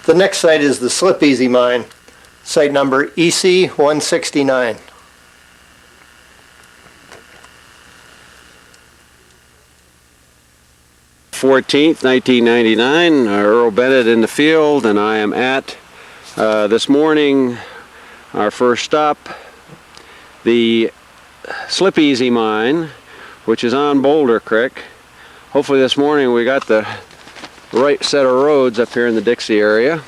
The next site is the Slip Easy mine, site number EC0169. (14th, 1999). Earl Bennett in the field, and I am at this morning our first stop, the Slip Easy mine, which is on Boulder Creek. Hopefully this morning we got the right set of roads up here in the Dixie area.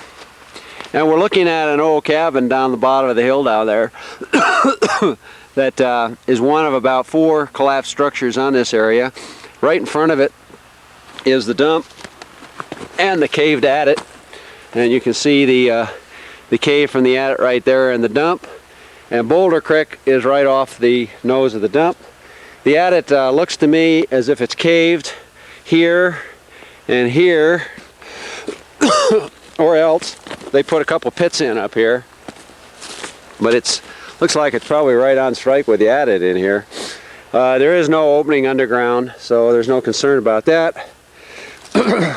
And we're looking at an old cabin down the bottom of the hill down there that is one of about 4 collapsed structures on this area. Right in front of it is the dump and the caved adit, and you can see the cave from the adit right there in the dump, and Boulder Creek is right off the nose of the dump. The adit looks to me as if it's caved here and here, or else they put a couple pits in up here, but looks like it's probably right on strike with the adit in here. There is no opening underground, so there's no concern about that. It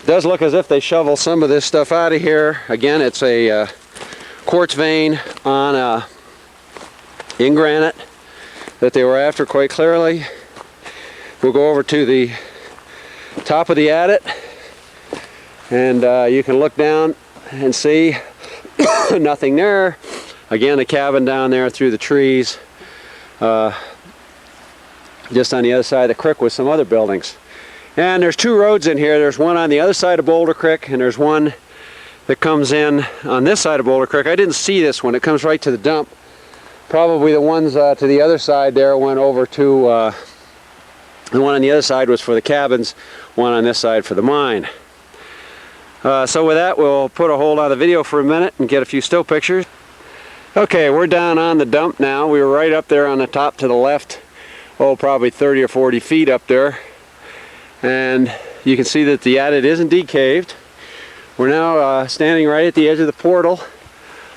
does look as if they shovel some of this stuff out of here. Again, it's a quartz vein on in granite that they were after quite clearly. We'll go over to the top of the adit, and you can look down and see nothing there. Again, the cabin down there through the trees, just on the other side of the creek with some other buildings. And there's 2 roads in here. There's one on the other side of Boulder Creek, and there's one that comes in on this side of Boulder Creek. I didn't see this one. It comes right to the dump. Probably the ones to the other side there went over to, the one on the other side was for the cabins, one on this side for the mine. So with that, we'll put a hold on the video for a minute and get a few still pictures. Okay, we're down on the dump now. We were right up there on the top to the left, probably 30 or 40 feet up there. And you can see that the adit is indeed caved. We're now standing right at the edge of the portal,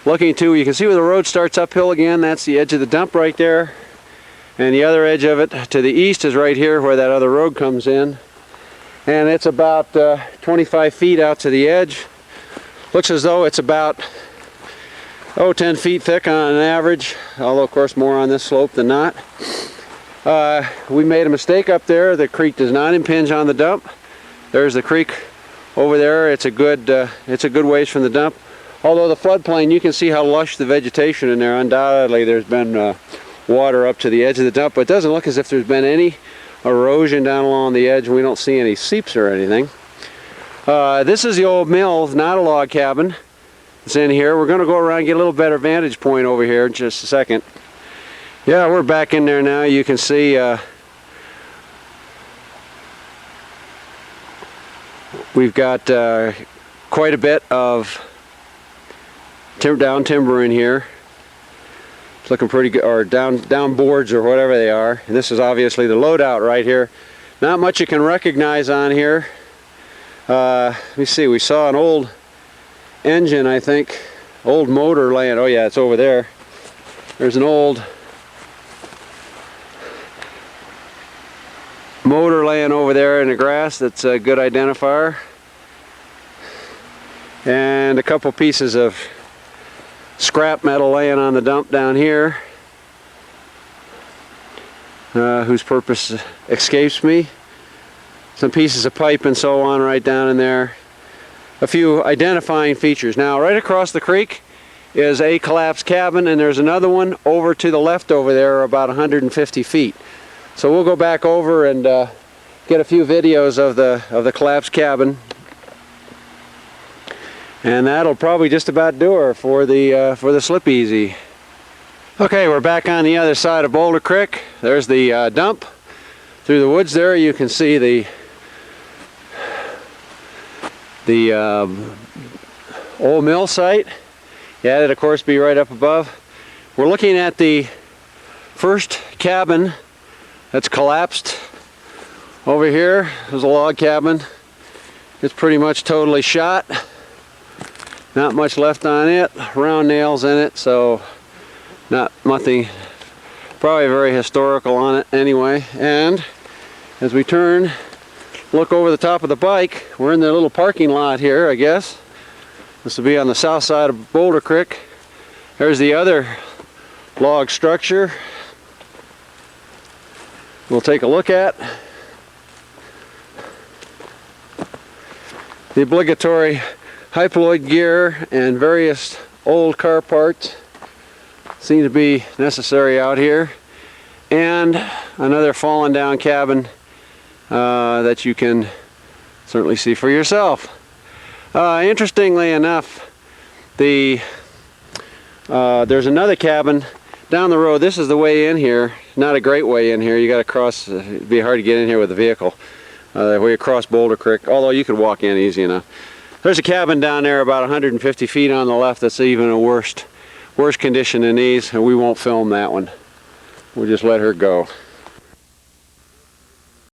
looking to, you can see where the road starts uphill again. That's the edge of the dump right there. And the other edge of it to the east is right here where that other road comes in. And it's about 25 feet out to the edge. Looks as though it's about 10 feet thick on average, although of course more on this slope than not. We made a mistake up there. The creek does not impinge on the dump. There's the creek over there. It's a good ways from the dump. Although the floodplain, you can see how lush the vegetation in there. Undoubtedly there's been water up to the edge of the dump, but it doesn't look as if there's been any erosion down along the edge. We don't see any seeps or anything. This is the old mill, not a log cabin. It's in here. We're going to go around and get a little better vantage point over here in just a second. Yeah, we're back in there now. You can see we've got quite a bit of down timber in here. It's looking pretty good, or down boards or whatever they are. And this is obviously the loadout right here. Not much you can recognize on here. Let me see, we saw an old engine, I think, old motor laying, oh yeah, it's over there. There's an old motor laying over there in the grass. That's a good identifier. And a couple pieces of scrap metal laying on the dump down here, whose purpose escapes me. Some pieces of pipe and so on right down in there. A few identifying features. Now right across the creek is a collapsed cabin, and there's another one over to the left over there about 150 feet. So we'll go back over and get a few videos of the collapsed cabin, and that'll probably just about do her for the Slip Easy. Okay, we're back on the other side of Boulder Creek. There's the dump. Through the woods there, you can see the old mill site. Yeah, it'd of course be right up above. We're looking at the first cabin that's collapsed. Over here is a log cabin. It's pretty much totally shot. Not much left on it. Round nails in it, so nothing, probably very historical on it anyway. And as we turn, look over the top of the bike, we're in the little parking lot here, I guess. This will be on the south side of Boulder Creek. There's the other log structure we'll take a look at. The obligatory hypoloid gear and various old car parts seem to be necessary out here. And another fallen down cabin that you can certainly see for yourself. Interestingly enough, there's another cabin down the road. This is the way in here. Not a great way in here. You got to cross. It'd be hard to get in here with a vehicle. The way across Boulder Creek. Although you could walk in easy enough. There's a cabin down there about 150 feet on the left. That's even a worse condition than these, and we won't film that one. We'll just let her go.